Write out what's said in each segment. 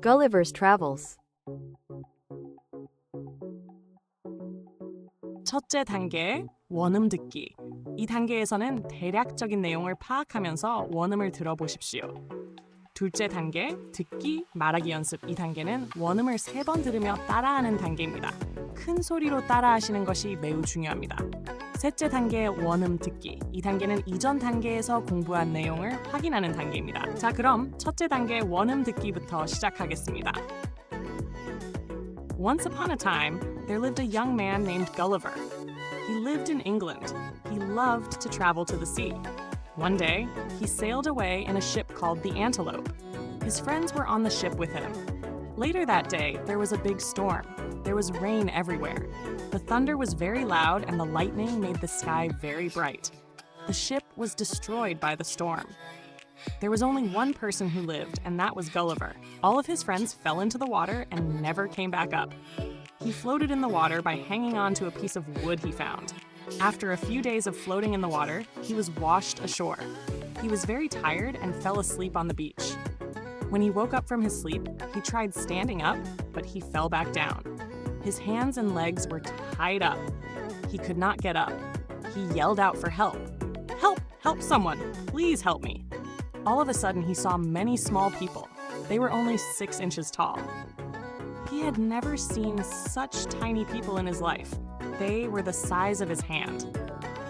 Gulliver's Travels. 첫째 단계, 원음 듣기. 이 단계에서는 대략적인 내용을 파악하면서 원음을 들어보십시오. 둘째 단계, 듣기, 말하기 연습. 이 단계는 원음을 3번 들으며 따라하는 단계입니다. 큰 소리로 따라하시는 것이 매우 중요합니다. 셋째 단계, 원음 듣기. 이 단계는 이전 단계에서 공부한 내용을 확인하는 단계입니다. 자, 그럼 첫째 단계 원음 듣기부터 시작하겠습니다. Once upon a time, there lived a young man named Gulliver. He lived in England. He loved to travel to the sea. One day, he sailed away in a ship called the Antelope. His friends were on the ship with him. Later that day, there was a big storm. There was rain everywhere. The thunder was very loud and the lightning made the sky very bright. The ship was destroyed by the storm. There was only one person who lived, and that was Gulliver. All of his friends fell into the water and never came back up. He floated in the water by hanging on to a piece of wood he found. After a few days of floating in the water, he was washed ashore. He was very tired and fell asleep on the beach. When he woke up from his sleep, he tried standing up, but he fell back down. His hands and legs were tied up. He could not get up. He yelled out for help. "Help! Help someone! Please help me!" All of a sudden, he saw many small people. They were only 6 inches tall. He had never seen such tiny people in his life. They were the size of his hand.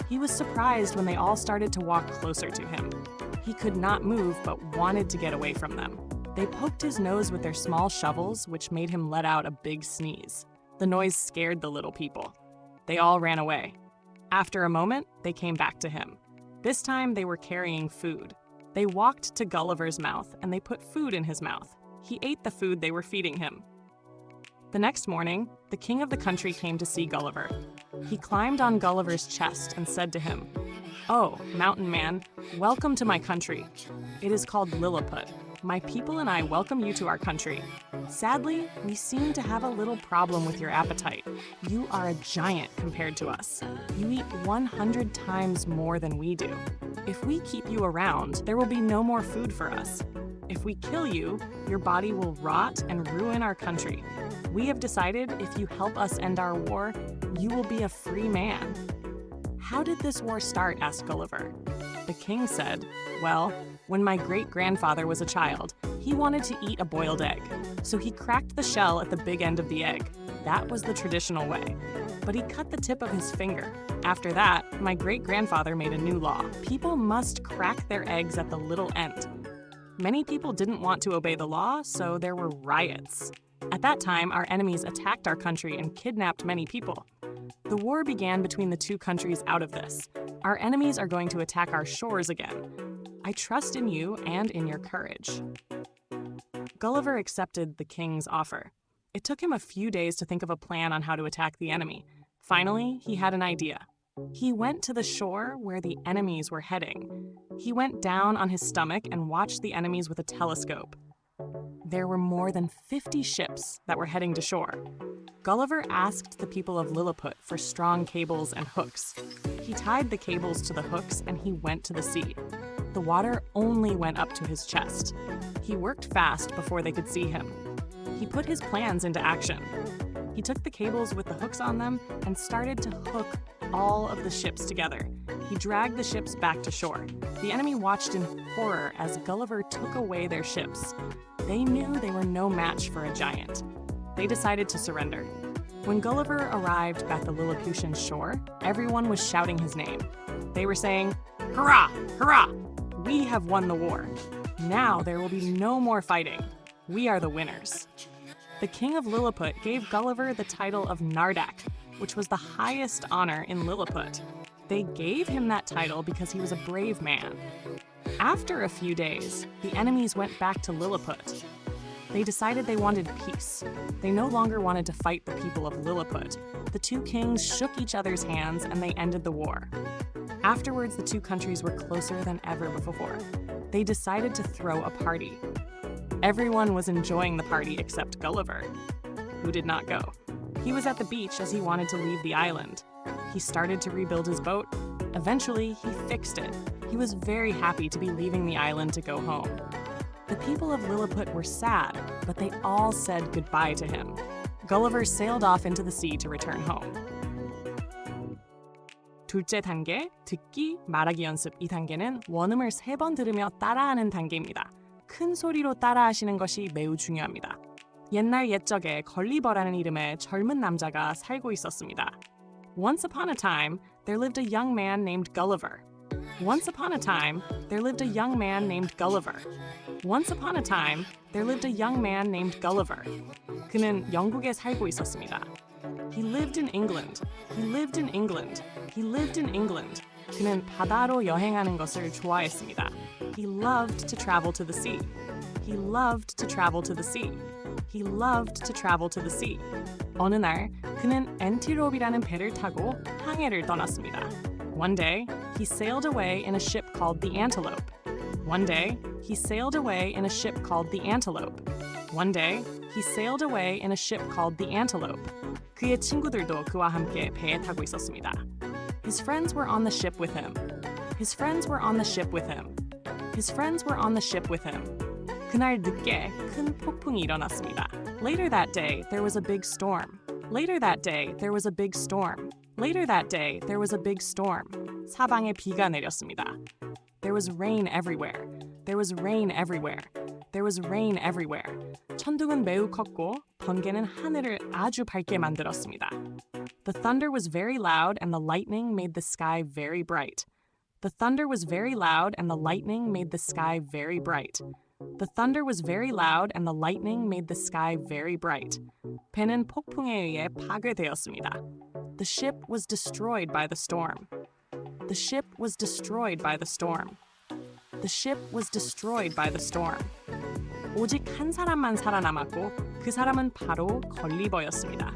He was surprised when they all started to walk closer to him. He could not move but wanted to get away from them. They poked his nose with their small shovels, which made him let out a big sneeze. The noise scared the little people. They all ran away. After a moment, they came back to him. This time, they were carrying food. They walked to Gulliver's mouth and they put food in his mouth. He ate the food they were feeding him. The next morning, the king of the country came to see Gulliver. He climbed on Gulliver's chest and said to him, "Oh, mountain man, welcome to my country. It is called Lilliput. My people and I welcome you to our country. Sadly, we seem to have a little problem with your appetite. You are a giant compared to us. You eat 100 times more than we do. If we keep you around, there will be no more food for us. If we kill you, your body will rot and ruin our country. We have decided if you help us end our war, you will be a free man." "How did this war start?" asked Gulliver. The king said, "Well, when my great-grandfather was a child, he wanted to eat a boiled egg. So he cracked the shell at the big end of the egg. That was the traditional way. But he cut the tip of his finger. After that, my great-grandfather made a new law. People must crack their eggs at the little end. Many people didn't want to obey the law, so there were riots. At that time, our enemies attacked our country and kidnapped many people. The war began between the two countries out of this. Our enemies are going to attack our shores again. I trust in you and in your courage." Gulliver accepted the king's offer. It took him a few days to think of a plan on how to attack the enemy. Finally, he had an idea. He went to the shore where the enemies were heading. He went down on his stomach and watched the enemies with a telescope. There were more than 50 ships that were heading to shore. Gulliver asked the people of Lilliput for strong cables and hooks. He tied the cables to the hooks and he went to the sea. The water only went up to his chest. He worked fast before they could see him. He put his plans into action. He took the cables with the hooks on them and started to hook all of the ships together. He dragged the ships back to shore. The enemy watched in horror as Gulliver took away their ships. They knew they were no match for a giant. They decided to surrender. When Gulliver arrived at the Lilliputian shore, everyone was shouting his name. They were saying, "Hurrah! Hurrah! We have won the war. Now there will be no more fighting. We are the winners." The king of Lilliput gave Gulliver the title of Nardak, which was the highest honor in Lilliput. They gave him that title because he was a brave man. After a few days, the enemies went back to Lilliput. They decided they wanted peace. They no longer wanted to fight the people of Lilliput. The two kings shook each other's hands and they ended the war. Afterwards, the two countries were closer than ever before. They decided to throw a party. Everyone was enjoying the party except Gulliver, who did not go. He was at the beach as he wanted to leave the island. He started to rebuild his boat. Eventually, he fixed it. He was very happy to be leaving the island to go home. The people of Lilliput were sad, but they all said goodbye to him. Gulliver sailed off into the sea to return home. 둘째 단계, 듣기, 말하기 연습. 이 단계는 원음을 3번 들으며 따라하는 단계입니다. 큰 소리로 따라하시는 것이 매우 중요합니다. 옛날 옛적에 걸리버라는 이름의 젊은 남자가 살고 있었습니다. Once upon a time, there lived a young man named Gulliver. Once upon a time, there lived a young man named Gulliver. Once upon a time, there lived a young man named Gulliver. 그는 영국에 살고 있었습니다. He lived in England. He lived in England. He lived in England. 그는 바다로 여행하는 것을 좋아했습니다. He loved to travel to the sea. He loved to travel to the sea. He loved to travel to the sea. 어느 날 그는 엔티롭이라는 배를 타고 항해를 떠났습니다. One day, he sailed away in a ship called the Antelope. One day, he sailed away in a ship called the Antelope. One day, he sailed away in a ship called the Antelope. 그의 친구들도 그와 함께 배에 타고 있었습니다. His friends were on the ship with him. His friends were on the ship with him. His friends were on the ship with him. 그날 늦게 큰 폭풍이 일어났습니다. Later that day, there was a big storm. Later that day, there was a big storm. Later that day, there was a big storm. 사방에 비가 내렸습니다. There was rain everywhere. There was rain everywhere. There was rain everywhere. 천둥은 매우 컸고 번개는 하늘을 아주 밝게 만들었습니다. The thunder was very loud and the lightning made the sky very bright. The thunder was very loud and the lightning made the sky very bright. The thunder was very loud and the lightning made the sky very bright. 배는 폭풍에 의해 파괴되었습니다. The ship was destroyed by the storm. The ship was destroyed by the storm. The ship was destroyed by the storm. 오직 한 사람만 살아남았고 그 사람은 바로 걸리버였습니다.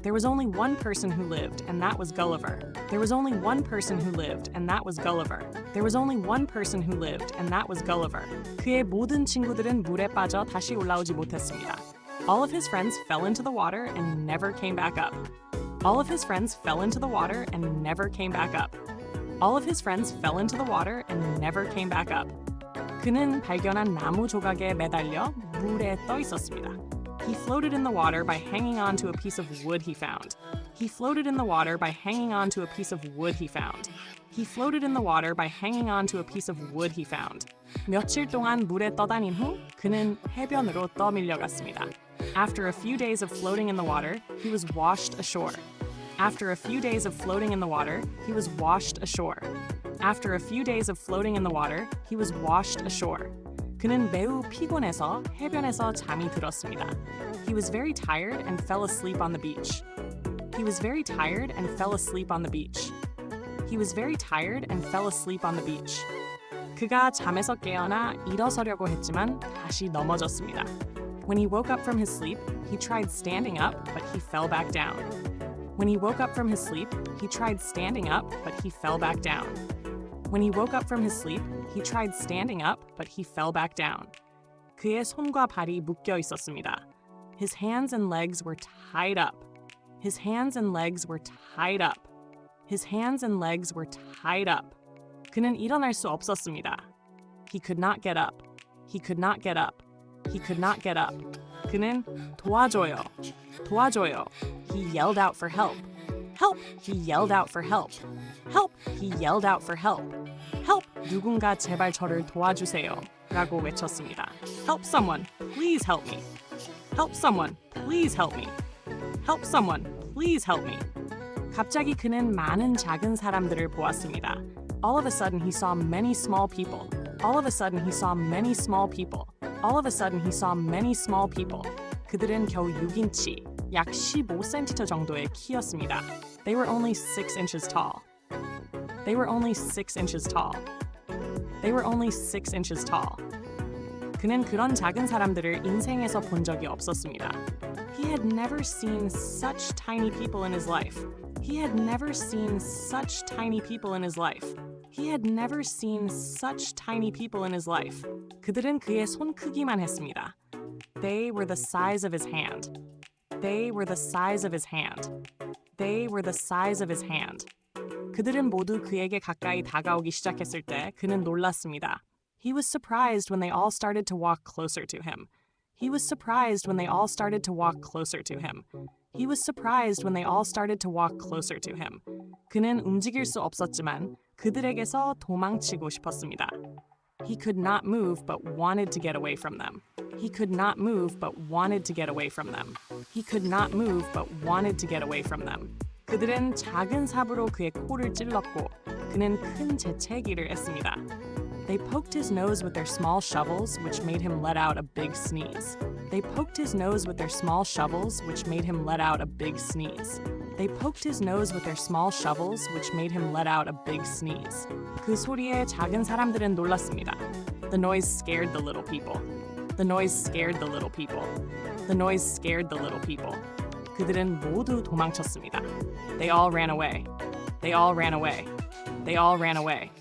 There was only one person who lived, and that was Gulliver. There was only one person who lived, and that was Gulliver. There was only one person who lived, and that was Gulliver. 그의 모든 친구들은 물에 빠져 다시 올라오지 못했습니다. All of his friends fell into the water and never came back up. All of his friends fell into the water and never came back up. All of his friends fell into the water and never came back up. 그는 발견한 나무 조각에 매달려 물에 떠 있었습니다. He floated in the water by hanging on to a piece of wood he found. He floated in the water by hanging on to a piece of wood he found. He floated in the water by hanging on to a piece of wood he found. 며칠 동안 물에 떠다닌 후 그는 해변으로 떠밀려갔습니다. After a few days of floating in the water, he was washed ashore. After a few days of floating in the water, he was washed ashore. After a few days of floating in the water, he was washed ashore. 그는 매우 피곤해서 해변에서 잠이 들었습니다. He was very tired and fell asleep on the beach. He was very tired and fell asleep on the beach. He was very tired and fell asleep on the beach. 그가 잠에서 깨어나 일어서려고 했지만 다시 넘어졌습니다. When he woke up from his sleep, he tried standing up, but he fell back down. When he woke up from his sleep, he tried standing up, but he fell back down. When he woke up from his sleep, he tried standing up, but he fell back down. 그의 손과 발이 묶여 있었습니다. His hands and legs were tied up. His hands and legs were tied up. His hands and legs were tied up. 그는 일어날 수 없었습니다. He could not get up. He could not get up. He could not get up. 그는 도와줘요. 도와줘요. He yelled out for help. Help! He yelled out for help. Help! He yelled out for help. Help! 누군가 제발 저를 도와주세요. 라고 외쳤습니다. Help someone. Please help me. Help someone. Please help me. Help someone. Please help me. 갑자기 그는 많은 작은 사람들을 보았습니다. All of a sudden he saw many small people. All of a sudden he saw many small people. All of a sudden he saw many small people. 그들은 겨우 6인치, 약 15cm 정도의 키였습니다. They were only 6 inches tall. They were only 6 inches tall. They were only 6 inches tall. 그는 그런 작은 사람들을 인생에서 본 적이 없었습니다. He had never seen such tiny people in his life. He had never seen such tiny people in his life. He had never seen such tiny people in his life. 그들은 그의 손 크기만 했습니다. They were the size of his hand. They were the size of his hand. They were the size of his hand. 그들은 모두 그에게 가까이 다가오기 시작했을 때 그는 놀랐습니다. He was surprised when they all started to walk closer to him. He was surprised when they all started to walk closer to him. He was surprised when they all started to walk closer to him. 그는 움직일 수 없었지만 그들에게서 도망치고 싶었습니다. He could not move but wanted to get away from them. He could not move but wanted to get away from them. He could not move but wanted to get away from them. 그들은 작은 삽으로 그의 코를 찔렀고 그는 큰 재채기를 했습니다. They poked his nose with their small shovels, which made him let out a big sneeze. They poked his nose with their small shovels, which made him let out a big sneeze. They poked his nose with their small shovels, which made him let out a big sneeze. 그 소리에 작은 사람들은 놀랐습니다. The noise scared the little people. The noise scared the little people. The noise scared the little people. 그들은 모두 도망쳤습니다. They all ran away. They all ran away. They all ran away.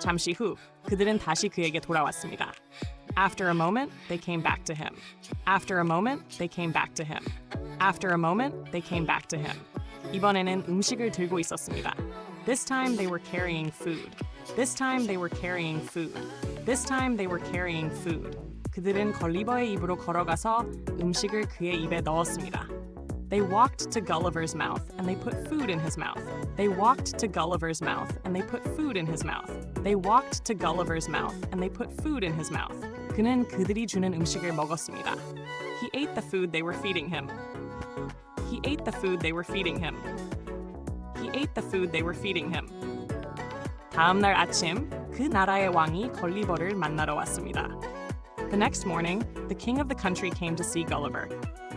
잠시 후 그들은 다시 그에게 돌아왔습니다. After a moment, they came back to him. After a moment, they came back to him. After a moment, they came back to him. 이번에는 음식을 들고 있었습니다. This time they were carrying food. This time they were carrying food. This time they were carrying food. 그들은 걸리버의 입으로 걸어가서 음식을 그의 입에 넣었습니다. They walked to Gulliver's mouth and they put food in his mouth. They walked to Gulliver's mouth and they put food in his mouth. They walked to Gulliver's mouth and they put food in his mouth. 그는 그들이 주는 음식을 먹었습니다. He ate the food they were feeding him. He ate the food they were feeding him. He ate the food they were feeding him. 다음 날 아침, 그 나라의 왕이 걸리버를 만나러 왔습니다. The next morning, the king of the country came to see Gulliver.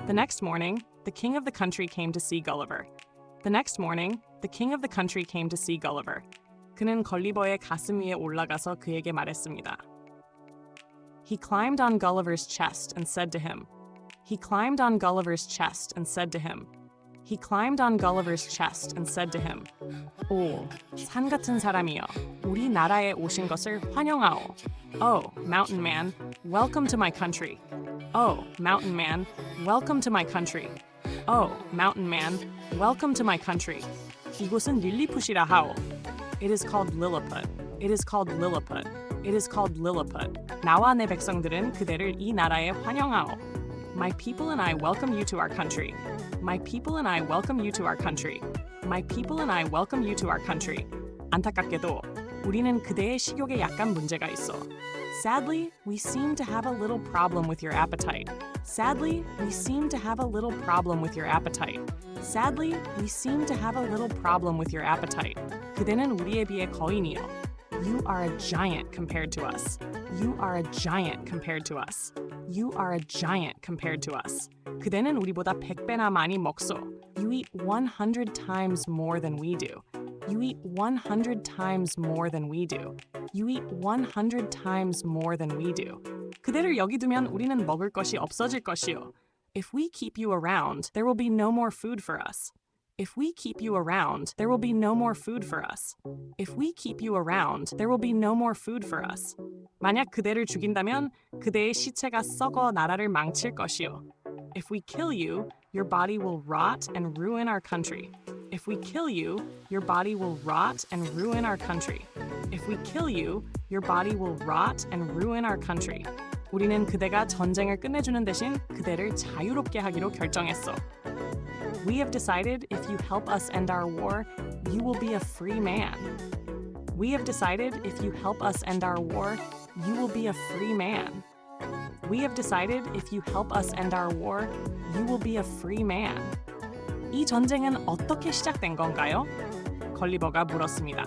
The next morning, the king of the country came to see Gulliver. The next morning, the king of the country came to see Gulliver. 그는 걸리버의 가슴 위에 올라가서 그에게 말했습니다. He climbed on Gulliver's chest and said to him. He climbed on Gulliver's chest and said to him. He climbed on Gulliver's chest and said to him. 오, 산 같은 사람이여, 우리 나라에 오신 것을 환영하오. Oh, mountain man, welcome to my country. Oh, mountain man, welcome to my country. Oh, mountain man, welcome to my country. 이곳은 릴리풋이라 하오. It is called Lilliput. It is called Lilliput. It is called Lilliput. 나와 내 백성들은 그대를 이 나라에 환영하오. My people and I welcome you to our country. My people and I welcome you to our country. My people and I welcome you to our country. 안타깝게도 우리는 그대의 식욕에 약간 문제가 있어. Sadly, we seem to have a little problem with your appetite. Sadly, we seem to have a little problem with your appetite. Sadly, we seem to have a little problem with your appetite. 그대는 우리에 비해 거인이요. You are a giant compared to us. You are a giant compared to us. You are a giant compared to us. 그대는 우리보다 100배나 많이 먹소. You eat 100 times more than we do. You eat 100 times more than we do. You eat 100 times more than we do. 그대를 여기 두면 우리는 먹을 것이 없어질 것이요. If we keep you around, there will be no more food for us. If we keep you around, there will be no more food for us. If we keep you around, there will be no more food for us. 만약 그대를 죽인다면 그대의 시체가 썩어 나라를 망칠 것이요. If we kill you, your body will rot and ruin our country. If we kill you, your body will rot and ruin our country. If we kill you, your body will rot and ruin our country. 우리는 그대가 전쟁을 끝내주는 대신 그대를 자유롭게 하기로 결정했어. We have decided if you help us end our war, you will be a free man. We have decided if you help us end our war, you will be a free man. We have decided if you help us end our war, you will be a free man. 이 전쟁은 어떻게 시작된 건가요? 걸리버가 물었습니다.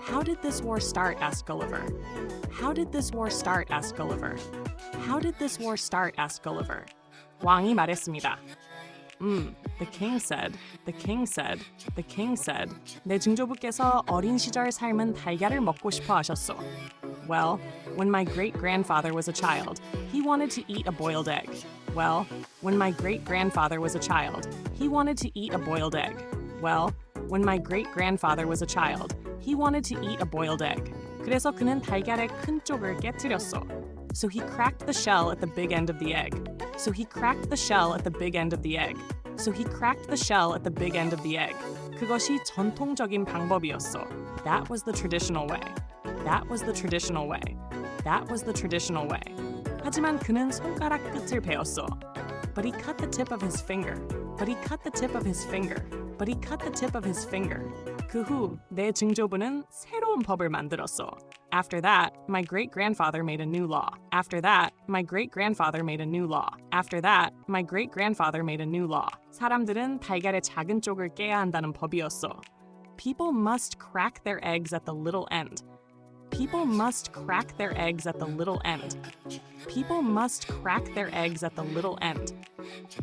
How did this war start? asked Gulliver. How did this war start? asked Gulliver. How did this war start? asked Gulliver. 왕이 말했습니다. The king said, the king said, the king said, 내 증조부께서 어린 시절 삶은 달걀을 먹고 싶어 하셨소. Well, when my great-grandfather was a child, he wanted to eat a boiled egg. Well, when my great-grandfather was a child, he wanted to eat a boiled egg. Well, when my great-grandfather was a child, he wanted to eat a boiled egg. 그래서 그는 달걀의 큰 쪽을 깨트렸어. So he cracked the shell at the big end of the egg. So he cracked the shell at the big end of the egg. So he cracked the shell at the big end of the egg. 그것이 전통적인 방법이었어. That was the traditional way. That was the traditional way. That was the traditional way. 하지만 그는 손가락 끝을 베었어. But he cut the tip of his finger. But he cut the tip of his finger. But he cut the tip of his finger. 그 후 내 증조부는 새로운 법을 만들었어. After that, my great-grandfather made a new law. After that, my great-grandfather made a new law. After that, my great-grandfather made a new law. 사람들은 달걀의 작은 쪽을 깨야 한다는 법이었어. People must crack their eggs at the little end. People must crack their eggs at the little end. People must crack their eggs at the little end.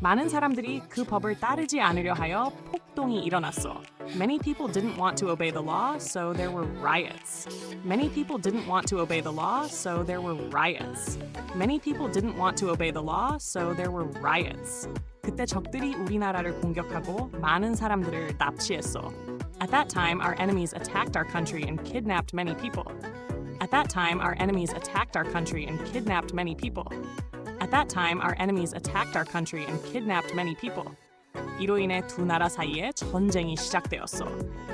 많은 사람들이 그 법을 따르지 않으려 하여 폭동이 일어났어. Many people didn't want to obey the law, so there were riots. Many people didn't want to obey the law, so there were riots. Many people didn't want to obey the law, so there were riots. 그때 적들이 우리나라를 공격하고 많은 사람들을 납치했어. At that time, our enemies attacked our country and kidnapped many people. At that time, our enemies attacked our country and kidnapped many people. At that time, our enemies attacked our country and kidnapped many people. 이로 인해 두 나라 사이에 전쟁이 시작되었어.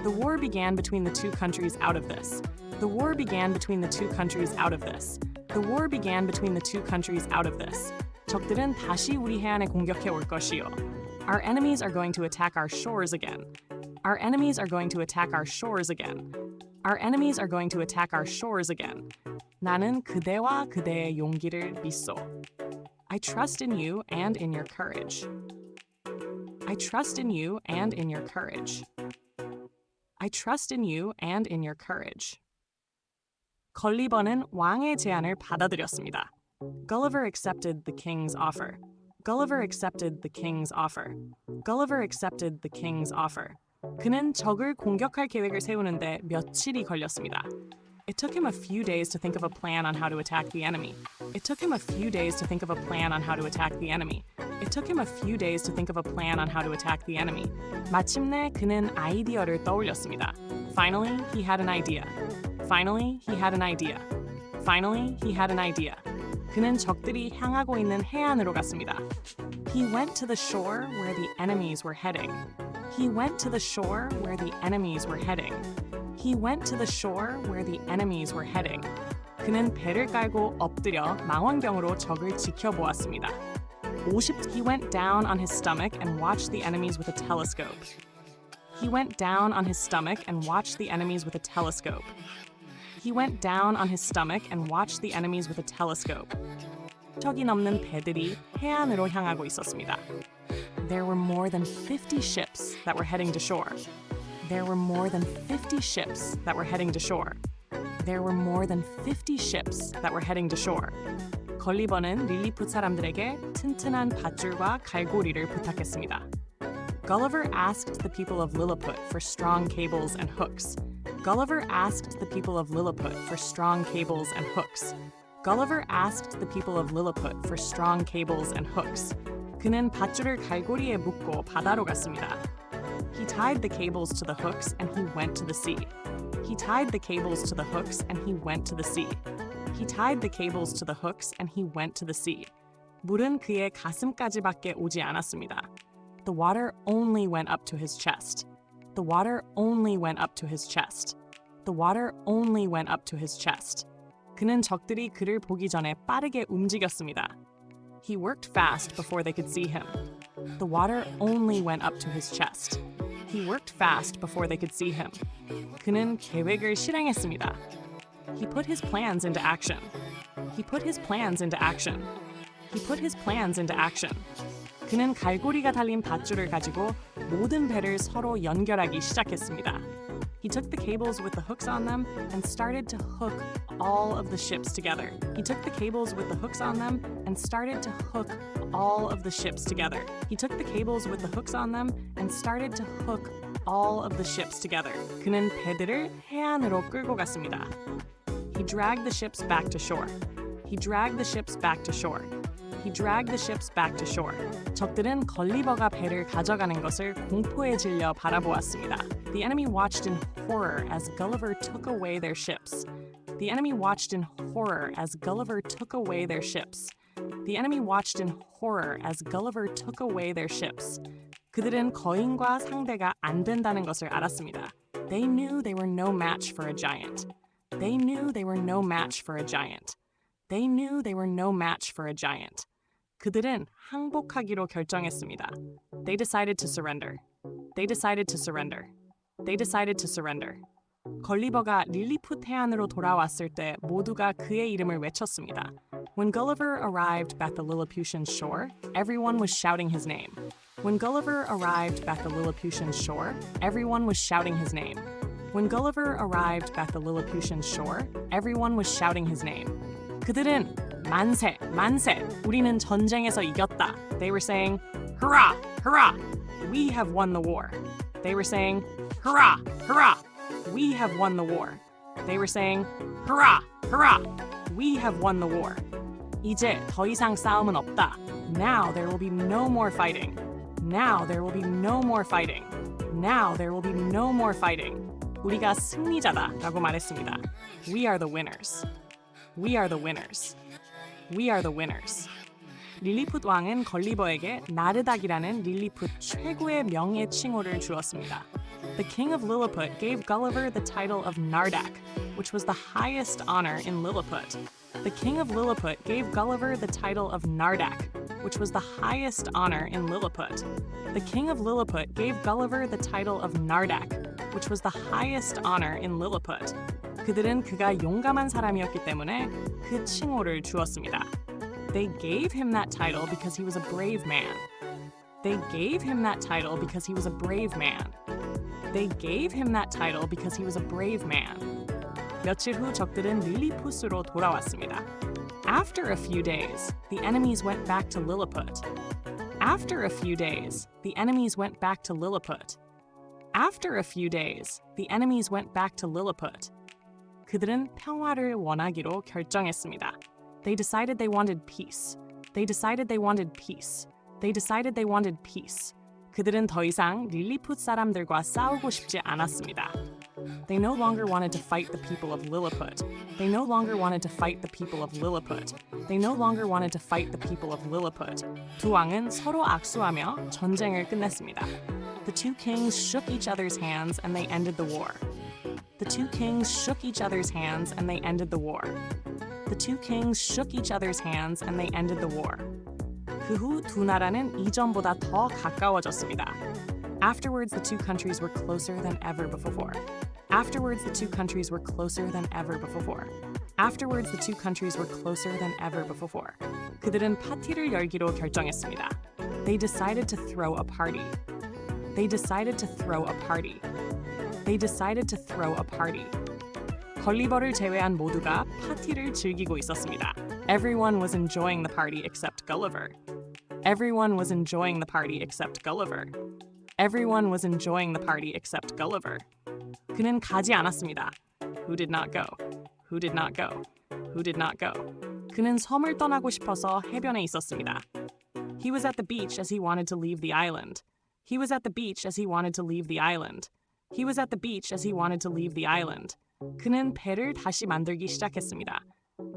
The war began between the two countries out of this. The war began between the two countries out of this. The war began between the two countries out of this. 적들은 다시 우리 해안에 공격해 올 것이요. Our enemies are going to attack our shores again. Our enemies are going to attack our shores again. Our enemies are going to attack our shores again. 나는 그대와 그대의 용기를 믿소. I trust in you and in your courage. I trust in you and in your courage. I trust in you and in your courage. 걸리버는 왕의 제안을 받아들였습니다. Gulliver accepted the king's offer. Gulliver accepted the king's offer. Gulliver accepted the king's offer. 그는 적을 공격할 계획을 세우는데 며칠이 걸렸습니다. It took him a few days to think of a plan on how to attack the enemy. It took him a few days to think of a plan on how to attack the enemy. It took him a few days to think of a plan on how to attack the enemy. 마침내 그는 아이디어를 떠올렸습니다. Finally, he had an idea. Finally, he had an idea. Finally, he had an idea. 그는 적들이 향하고 있는 해안으로 갔습니다. He went to the shore where the enemies were heading. He went to the shore where the enemies were heading. He went to the shore where the enemies were heading. 그는 배를 깔고 엎드려 망원경으로 적을 지켜보았습니다. He went down on his stomach and watched the enemies with a telescope. He went down on his stomach and watched the enemies with a telescope. He went down on his stomach and watched the enemies with a telescope. 척이 넘는 배들이 해안으로 향하고 있었습니다. There were more than 50 ships that were heading to shore. There were more than 50 ships that were heading to shore. There were more than 50 ships that were heading to shore. 걸리버는 릴리풋 사람들에게 튼튼한 밧줄과 갈고리를 부탁했습니다. Gulliver asked the people of Lilliput for strong cables and hooks. Gulliver asked the people of Lilliput for strong cables and hooks. Gulliver asked the people of Lilliput for strong cables and hooks. 그는 밧줄을 갈고리에 묶고 바다로 갔습니다. He tied the cables to the hooks and he went to the sea. He tied the cables to the hooks and he went to the sea. He tied the cables to the hooks and he went to the sea. 물은 그의 가슴까지밖에 오지 않았습니다. The water only went up to his chest. The water only went up to his chest. The water only went up to his chest. 그는 적들이 그를 보기 전에 빠르게 움직였습니다. He worked fast before they could see him. The water only went up to his chest. He worked fast before they could see him. 그는 계획을 실행했습니다. He put his plans into action. He put his plans into action. He put his plans into action. 그는 갈고리가 달린 밧줄을 가지고 모든 배를 서로 연결하기 시작했습니다. He took the cables with the hooks on them and started to hook all of the ships together. He took the cables with the hooks on them and started to hook all of the ships together. He took the cables with the hooks on them and started to hook all of the ships together. 그는 배들을 해안으로 끌고 갔습니다. He dragged the ships back to shore. He dragged the ships back to shore. He dragged the ships back to shore. 적들은 걸리버가 배를 가져가는 것을 공포에 질려 바라보았습니다. The enemy watched in horror as Gulliver took away their ships. The enemy watched in horror as Gulliver took away their ships. The enemy watched in horror as Gulliver took away their ships. 그들은 거인과 상대가 안 된다는 것을 알았습니다. They knew they were no match for a giant. They knew they were no match for a giant. They knew they were no match for a giant. 그들은 항복하기로 결정했습니다. They decided to surrender. They decided to surrender. They decided to surrender. 걸리버가 릴리푸트 해안으로 돌아왔을 때 모두가 그의 이름을 외쳤습니다. When Gulliver arrived at the Lilliputian shore, everyone was shouting his name. When Gulliver arrived at the Lilliputian shore, everyone was shouting his name. When Gulliver arrived at the Lilliputian shore, everyone was shouting his name. 그들은 만세, 만세, 우리는 전쟁에서 이겼다. They were saying, hurrah, hurrah, we have won the war. They were saying, hurrah, hurrah, we have won the war. They were saying, hurrah, hurrah, we have won the war. 이제 더 이상 싸움은 없다. Now there will be no more fighting. Now there will be no more fighting. Now there will be no more fighting. 우리가 승리자다라고 말했습니다. We are the winners. We are the winners. We are the winners. 릴리푸트 왕은 걸리버에게 나르닥이라는 릴리푸트 최고의 명예 칭호를 주었습니다. The king of Lilliput gave Gulliver the title of Nardak, which was the highest honor in Lilliput. The king of Lilliput gave Gulliver the title of Nardak, which was the highest honor in Lilliput. The king of Lilliput gave Gulliver the title of Nardak, which was the highest honor in Lilliput. 그들은 그가 용감한 사람이었기 때문에 그 칭호를 주었습니다. They gave him that title because he was a brave man. They gave him that title because he was a brave man. They gave him that title because he was a brave man. 며칠 후 적들은 릴리푸스로 돌아왔습니다. After a few days, the enemies went back to Lilliput. After a few days, the enemies went back to Lilliput. After a few days, the enemies went back to Lilliput. 그들은 평화를 원하기로 결정했습니다. They decided they wanted peace. They decided they wanted peace. They decided they wanted peace. 그들은 더 이상 릴리푸트 사람들과 싸우고 싶지 않았습니다. They no longer wanted to fight the people of Lilliput. They no longer wanted to fight the people of Lilliput. They no longer wanted to fight the people of Lilliput. 두 왕은 서로 악수하며 전쟁을 끝냈습니다. The two kings shook each other's hands and they ended the war. The two kings shook each other's hands and they ended the war. The two kings shook each other's hands and they ended the war. 그 후 두 나라는 이전보다 더 가까워졌습니다. Afterwards, the two countries were closer than ever before. Afterwards, the two countries were closer than ever before. Afterwards, the two countries were closer than ever before. 그들은 파티를 열기로 결정했습니다. They decided to throw a party. They decided to throw a party. They decided to throw a party. 걸리버를 제외한 모두가 파티를 즐기고 있었습니다. Everyone was enjoying the party except Gulliver. Everyone was enjoying the party except Gulliver. Everyone was enjoying the party except Gulliver. 그는 가지 않았습니다. Who did not go? Who did not go? Who did not go? 그는 섬을 떠나고 싶어서 해변에 있었습니다. He was at the beach as he wanted to leave the island. He was at the beach as he wanted to leave the island. He was at the beach as he wanted to leave the island. 그는 배를 다시 만들기 시작했습니다.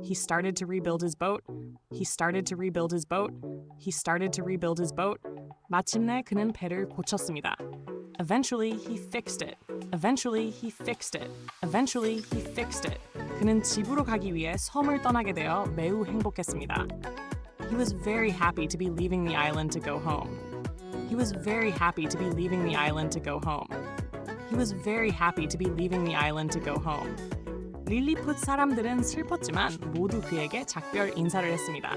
He started to rebuild his boat. He started to rebuild his boat. He started to rebuild his boat. 마침내 그는 배를 고쳤습니다. Eventually, he fixed it. Eventually, he fixed it. Eventually, he fixed it. 그는 집으로 가기 위해 섬을 떠나게 되어 매우 행복했습니다. He was very happy to be leaving the island to go home. He was very happy to be leaving the island to go home. He was very happy to be leaving the island to go home. 릴리푸트 사람들은 슬펐지만 모두 그에게 작별 인사를 했습니다.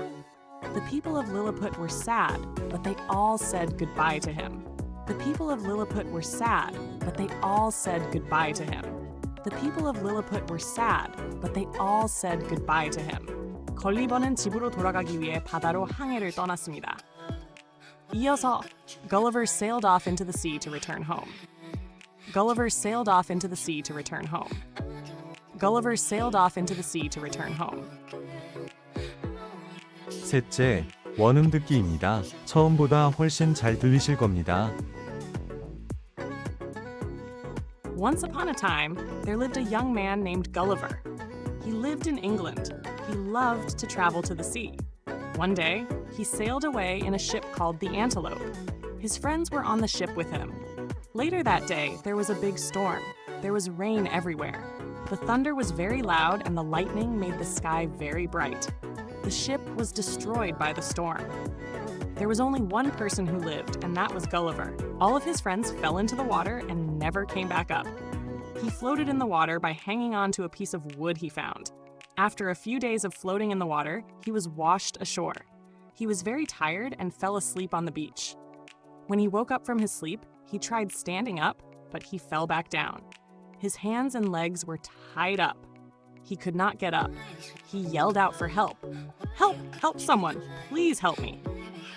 The people of Lilliput were sad, but they all said goodbye to him. The people of Lilliput were sad, but they all said goodbye to him. The people of Lilliput were sad, but they all said goodbye to him. 걸리버는 집으로 돌아가기 위해 바다로 항해를 떠났습니다. 이어서 Gulliver sailed off into the sea to return home. Gulliver sailed off into the sea to return home. Gulliver sailed off into the sea to return home. 셋째, 원음 듣기입니다. 처음보다 훨씬 잘 들리실 겁니다. Once upon a time, there lived a young man named Gulliver. He lived in England. He loved to travel to the sea. One day, he sailed away in a ship called the Antelope. His friends were on the ship with him. Later that day, there was a big storm. There was rain everywhere. The thunder was very loud and the lightning made the sky very bright. The ship was destroyed by the storm. There was only one person who lived, and that was Gulliver. All of his friends fell into the water and never came back up. He floated in the water by hanging on to a piece of wood he found. After a few days of floating in the water, he was washed ashore. He was very tired and fell asleep on the beach. When he woke up from his sleep, he tried standing up, but he fell back down. His hands and legs were tied up. He could not get up. He yelled out for help. "Help! Help someone! Please help me!"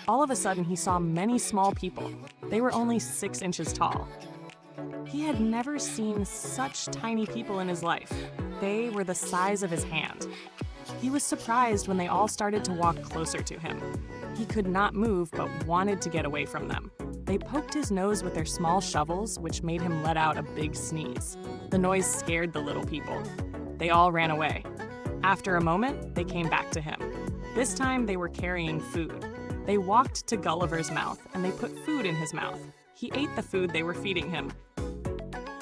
All of a sudden, he saw many small people. They were only 6 inches tall. He had never seen such tiny people in his life. They were the size of his hand. He was surprised when they all started to walk closer to him. He could not move but wanted to get away from them. They poked his nose with their small shovels, which made him let out a big sneeze. The noise scared the little people. They all ran away. After a moment, they came back to him. This time, they were carrying food. They walked to Gulliver's mouth, and they put food in his mouth. He ate the food they were feeding him.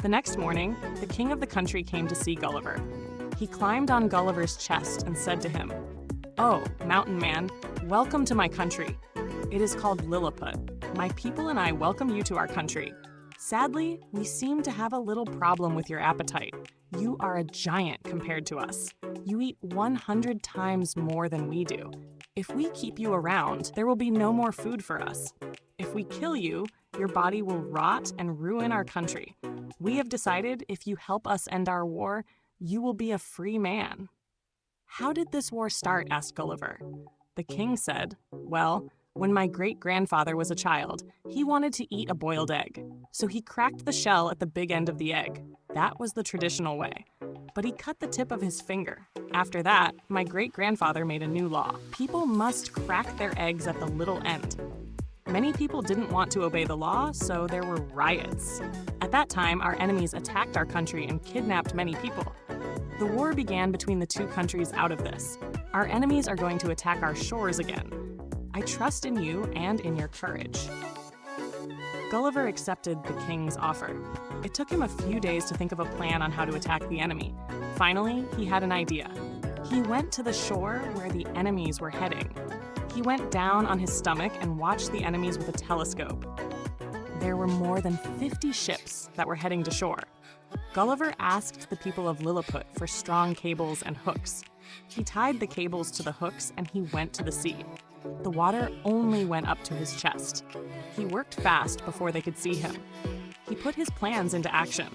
The next morning, the king of the country came to see Gulliver. He climbed on Gulliver's chest and said to him, "Oh, mountain man, welcome to my country. It is called Lilliput. My people and I welcome you to our country. Sadly, we seem to have a little problem with your appetite. You are a giant compared to us. You eat 100 times more than we do. If we keep you around, there will be no more food for us. If we kill you, your body will rot and ruin our country. We have decided if you help us end our war, you will be a free man." "How did this war start?" asked Gulliver. The king said, "Well, when my great-grandfather was a child, he wanted to eat a boiled egg. So he cracked the shell at the big end of the egg. That was the traditional way. But he cut the tip of his finger. After that, my great-grandfather made a new law. People must crack their eggs at the little end. Many people didn't want to obey the law, so there were riots. At that time, our enemies attacked our country and kidnapped many people. The war began between the two countries out of this. Our enemies are going to attack our shores again. I trust in you and in your courage." Gulliver accepted the king's offer. It took him a few days to think of a plan on how to attack the enemy. Finally, he had an idea. He went to the shore where the enemies were heading. He went down on his stomach and watched the enemies with a telescope. There were more than 50 ships that were heading to shore. Gulliver asked the people of Lilliput for strong cables and hooks. He tied the cables to the hooks and he went to the sea. The water only went up to his chest. He worked fast before they could see him. He put his plans into action.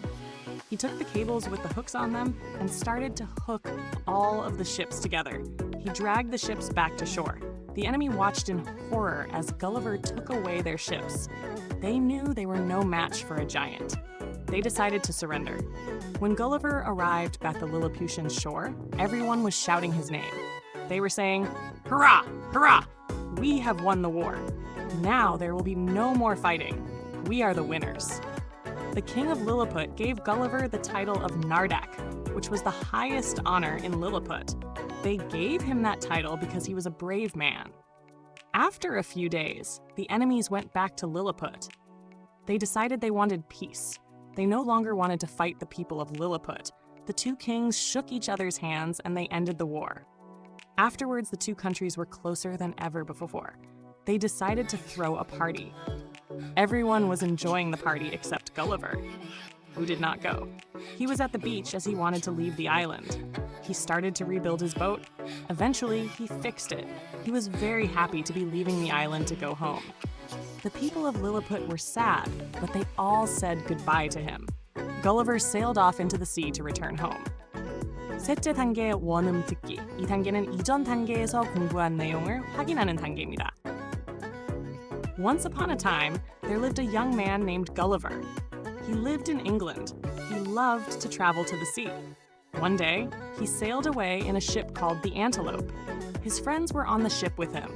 He took the cables with the hooks on them and started to hook all of the ships together. He dragged the ships back to shore. The enemy watched in horror as Gulliver took away their ships. They knew they were no match for a giant. They decided to surrender. When Gulliver arrived at the Lilliputian shore, everyone was shouting his name. They were saying, "Hurrah! Hurrah! We have won the war. Now there will be no more fighting. We are the winners." The king of Lilliput gave Gulliver the title of Nardak, which was the highest honor in Lilliput. They gave him that title because he was a brave man. After a few days, the enemies went back to Lilliput. They decided they wanted peace. They no longer wanted to fight the people of Lilliput. The two kings shook each other's hands and they ended the war. Afterwards, the two countries were closer than ever before. They decided to throw a party. Everyone was enjoying the party except Gulliver, who did not go. He was at the beach as he wanted to leave the island. He started to rebuild his boat. Eventually, he fixed it. He was very happy to be leaving the island to go home. The people of Lilliput were sad, but they all said goodbye to him. Gulliver sailed off into the sea to return home. 셋째 단계 원음 듣기. 이 단계는 이전 단계에서 공부한 내용을 확인하는 단계입니다. Once upon a time, there lived a young man named Gulliver. He lived in England. He loved to travel to the sea. One day, he sailed away in a ship called the Antelope. His friends were on the ship with him.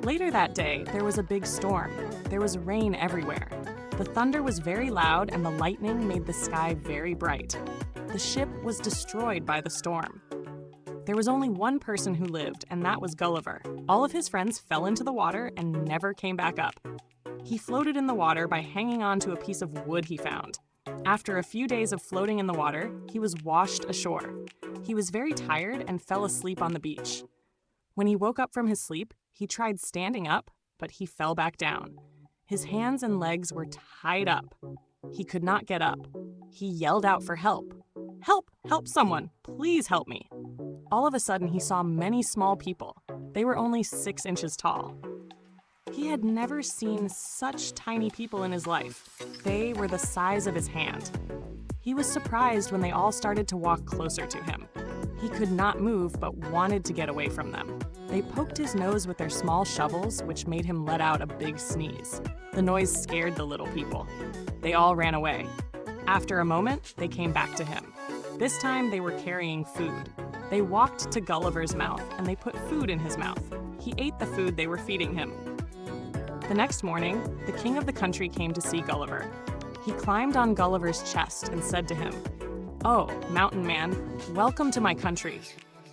Later that day, there was a big storm. There was rain everywhere. The thunder was very loud and the lightning made the sky very bright. The ship was destroyed by the storm. There was only one person who lived, and that was Gulliver. All of his friends fell into the water and never came back up. He floated in the water by hanging on to a piece of wood he found. After a few days of floating in the water, he was washed ashore. He was very tired and fell asleep on the beach. When he woke up from his sleep, he tried standing up, but he fell back down. His hands and legs were tied up. He could not get up. He yelled out for help. Help! Help someone! Please help me! All of a sudden, he saw many small people. They were only 6 inches tall. He had never seen such tiny people in his life. They were the size of his hand. He was surprised when they all started to walk closer to him. He could not move but wanted to get away from them. They poked his nose with their small shovels, which made him let out a big sneeze. The noise scared the little people. They all ran away. After a moment, they came back to him. This time, they were carrying food. They walked to Gulliver's mouth, and they put food in his mouth. He ate the food they were feeding him. The next morning, the king of the country came to see Gulliver. He climbed on Gulliver's chest and said to him, "Oh, mountain man, welcome to my country.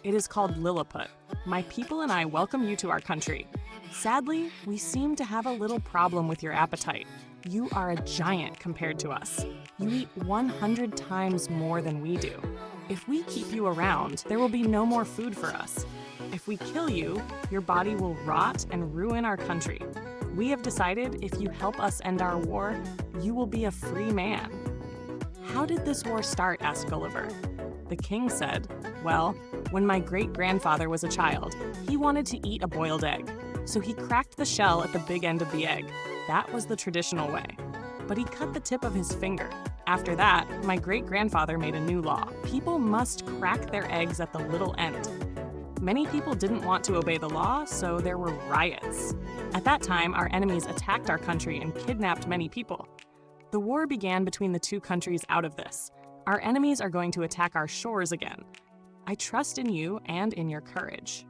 It is called Lilliput. My people and I welcome you to our country. Sadly, we seem to have a little problem with your appetite. You are a giant compared to us. You eat 100 times more than we do. If we keep you around, there will be no more food for us. If we kill you, your body will rot and ruin our country. We have decided if you help us end our war, you will be a free man." "How did this war start?" asked Gulliver. The king said, "Well, when my great-grandfather was a child, he wanted to eat a boiled egg. So he cracked the shell at the big end of the egg. That was the traditional way. But he cut the tip of his finger. After that, my great-grandfather made a new law. People must crack their eggs at the little end. Many people didn't want to obey the law, so there were riots. At that time, our enemies attacked our country and kidnapped many people. The war began between the two countries out of this. Our enemies are going to attack our shores again. I trust in you and in your courage."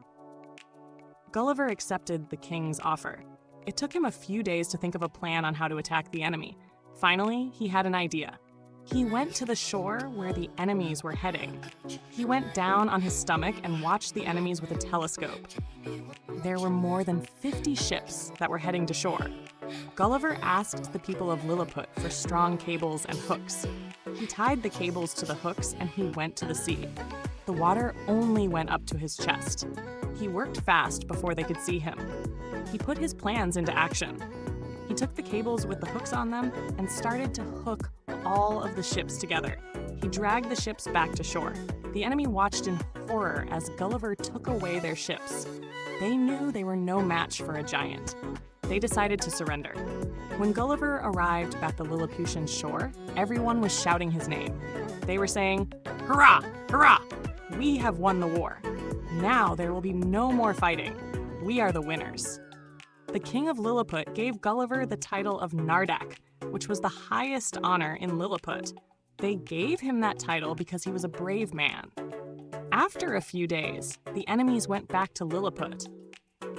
Gulliver accepted the king's offer. It took him a few days to think of a plan on how to attack the enemy. Finally, he had an idea. He went to the shore where the enemies were heading. He went down on his stomach and watched the enemies with a telescope. There were more than 50 ships that were heading to shore. Gulliver asked the people of Lilliput for strong cables and hooks. He tied the cables to the hooks and he went to the sea. The water only went up to his chest. He worked fast before they could see him. He put his plans into action. He took the cables with the hooks on them and started to hook all of the ships together. He dragged the ships back to shore. The enemy watched in horror as Gulliver took away their ships. They knew they were no match for a giant. They decided to surrender. When Gulliver arrived at the Lilliputian shore, everyone was shouting his name. They were saying, "Hurrah! Hurrah! We have won the war. Now there will be no more fighting. We are the winners." The king of Lilliput gave Gulliver the title of Nardak, which was the highest honor in Lilliput. They gave him that title because he was a brave man. After a few days, the enemies went back to Lilliput.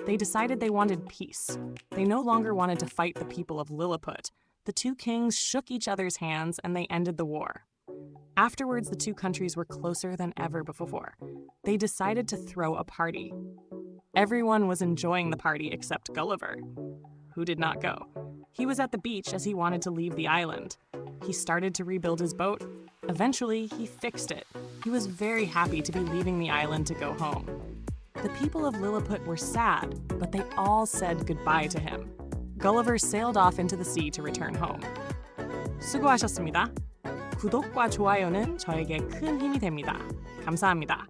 They decided they wanted peace. They no longer wanted to fight the people of Lilliput. The two kings shook each other's hands and they ended the war. Afterwards, the two countries were closer than ever before. They decided to throw a party. Everyone was enjoying the party except Gulliver, who did not go. He was at the beach as he wanted to leave the island. He started to rebuild his boat. Eventually, he fixed it. He was very happy to be leaving the island to go home. The people of Lilliput were sad, but they all said goodbye to him. Gulliver sailed off into the sea to return home. 수고하셨습니다. 구독과 좋아요는 저에게 큰 힘이 됩니다. 감사합니다.